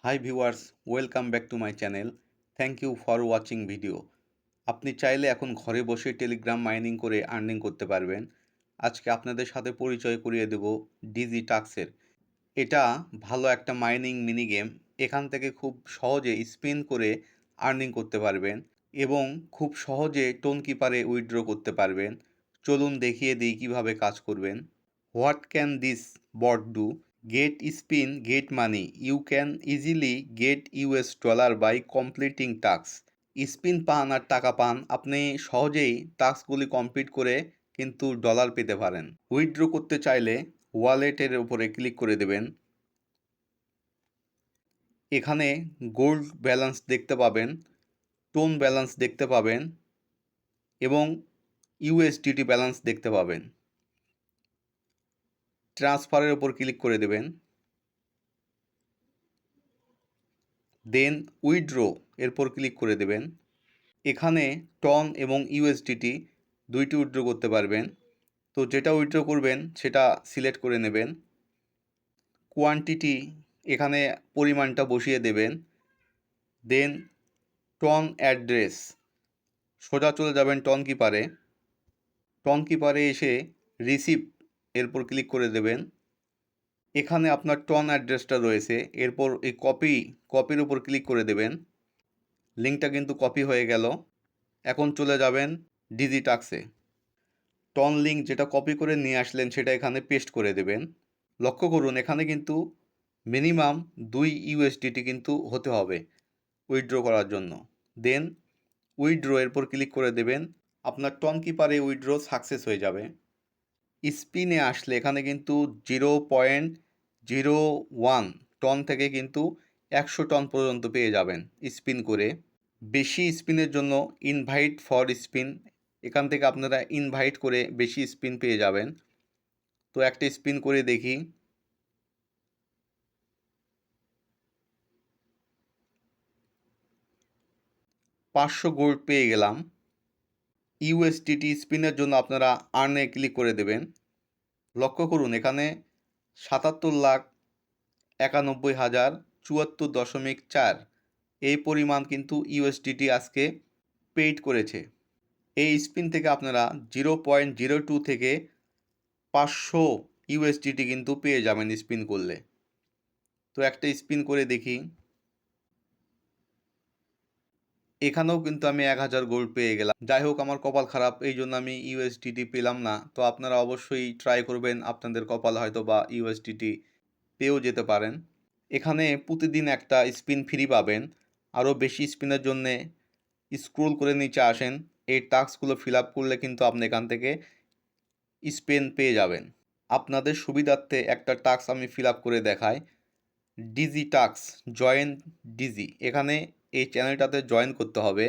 High viewers, welcome back to my channel. Thank you for watching video. আপনি চাইলে এখন ঘরে বসে টেলিগ্রাম মাইনিং করে আর্নিং করতে পারবেন। আজকে আপনাদের সাথে পরিচয় করিয়ে দেব ডিজি টাক্সের। এটা ভালো একটা মাইনিং মিনি গেম। এখান থেকে খুব সহজে স্পিন করে আর্নিং করতে পারবেন এবং খুব সহজে টোন কিপারে উইথড্র করতে পারবেন। চলুন দেখিয়ে দিই কীভাবে কাজ করবেন। What can this bot do? Get spin, get money. You can easily get US dollar by completing tasks. Spin পান আর টাকা পান, আপনি সহজেই টাস্কগুলি কমপ্লিট করে কিন্তু ডলার পেতে পারেন। উইথড্র করতে চাইলে ওয়ালেটের উপরে ক্লিক করে দেবেন। এখানে গোল্ড ব্যালেন্স দেখতে পাবেন, টোন ব্যালেন্স দেখতে পাবেন এবং ইউএসডিটি ব্যালেন্স দেখতে পাবেন। ট্রান্সফারের উপর ক্লিক করে দেবেন। দেন উইথড্র এরপর ক্লিক করে দেবেন। এখানে টন এবং ইউএসডিটি দুইটি উইথড্র করতে পারবেন। তো যেটা উইথড্র করবেন সেটা সিলেক্ট করে নেবেন। কোয়ান্টিটি এখানে পরিমাণটা বসিয়ে দেবেন। দেন টন অ্যাড্রেস, সোজা চলে যাবেন টন কিপারে। টন কিপারে এসে রিসিভ এরপর ক্লিক করে দেবেন। এখানে আপনার টন অ্যাড্রেসটা রয়েছে, এরপর এই কপির উপর ক্লিক করে দেবেন। লিঙ্কটা কিন্তু কপি হয়ে গেল। এখন চলে যাবেন ডিজি টাক্সে। টন লিঙ্ক যেটা কপি করে নিয়ে আসলেন সেটা এখানে পেস্ট করে দেবেন। লক্ষ্য করুন এখানে কিন্তু মিনিমাম 2 ইউএসডিটি কিন্তু হতে হবে উইথড্র করার জন্য। দেন উইথড্র এরপর ক্লিক করে দেবেন। আপনার টন কিপারে উইথড্র সাকসেস হয়ে যাবে। স্পিনে আসলে এখানে কিন্তু 0.01 টন থেকে কিন্তু 100 টন পর্যন্ত পেয়ে যাবেন স্পিন করে। বেশি স্পিনের জন্য ইনভাইট ফর স্পিন, এখান থেকে আপনারা ইনভাইট করে বেশি স্পিন পেয়ে যাবেন। তো একটা স্পিন করে দেখি। $500 গোল্ড পেয়ে গেলাম। ইউএসডিটি স্পিনের জন্য আপনারা আর্নে ক্লিক করে দেবেন। লক্ষ্য করুন এখানে 77,91,074.4 এই পরিমাণ কিন্তু ইউএসডিটি আজকে পেইড করেছে। এই স্পিন থেকে আপনারা 0.02 থেকে 500 ইউএসডিটি কিন্তু পেয়ে যাবেন স্পিন করলে। তো একটা স্পিন করে দেখি। এখানেও কিন্তু আমি 1000 গোল্ড পেয়ে গেলাম। যাই হোক, আমার কপাল খারাপ, এই জন্য আমি ইউএসডিটি পেলাম না। তো আপনারা অবশ্যই ট্রাই করবেন, আপনাদের কপাল হয়তো বা ইউএসডিটি পেয়েও যেতে পারেন। এখানে প্রতিদিন একটা স্পিন ফ্রি পাবেন। আরও বেশি স্পিনের জন্যে স্ক্রোল করে নিচে আসেন। এই টাস্কগুলো ফিল আপ করলে কিন্তু আপনি এখান থেকে স্পিন পেয়ে যাবেন। আপনাদের সুবিধার্থে একটা টাস্ক আমি ফিল আপ করে দেখাই। ডিজি টাক্স, জয়েন ডিজি, এখানে এই চ্যানেলটাতে জয়েন করতে হবে।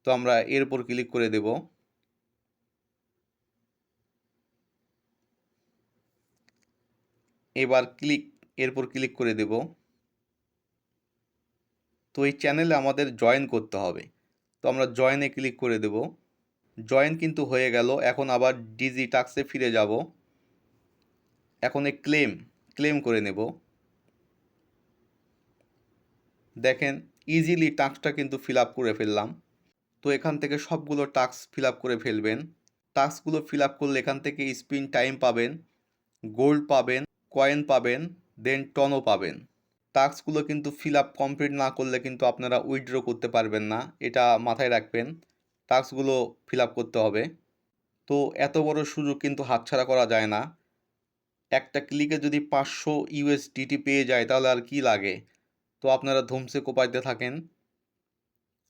তো আমরা এর উপর ক্লিক করে দেব। এবার এরপর ক্লিক করে দেব। তো এই চ্যানেলে আমাদের জয়েন করতে হবে। তো আমরা জয়েনে ক্লিক করে দেব। জয়েন কিন্তু হয়ে গেল। এখন আবার ডিজি টাক্সে ফিরে যাব। এখন এই ক্লেম করে নেব। দেখেন ইজিলি টাস্কটা কিন্তু ফিল আপ করে ফেললাম। তো এখান থেকে সবগুলো টাস্ক ফিল আপ করে ফেলবেন। টাস্কগুলো ফিল আপ করলে এখান থেকে স্পিন টাইম পাবেন, গোল্ড পাবেন, কয়েন পাবেন, দেন টনও পাবেন। টাস্কগুলো কিন্তু ফিল আপ কমপ্লিট না করলে কিন্তু আপনারা উইথড্র করতে পারবেন না, এটা মাথায় রাখবেন। টাস্কগুলো ফিল আপ করতে হবে। তো এত বড় সুযোগ কিন্তু হাতছাড়া করা যায় না। একটা ক্লিকে যদি 500 ইউএসডিটি পেয়ে যায় তাহলে আর কি লাগে। তো আপনারা ধুমসে কোপাইতে থাকেন,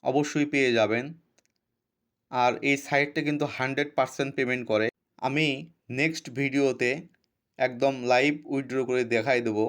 অবশ্যই পেয়ে যাবেন। আর এই সাইটটা কিন্তু 100% পেমেন্ট করে। আমি নেক্সট ভিডিওতে একদম লাইভ উইথড্র করে দেখাই দেবো।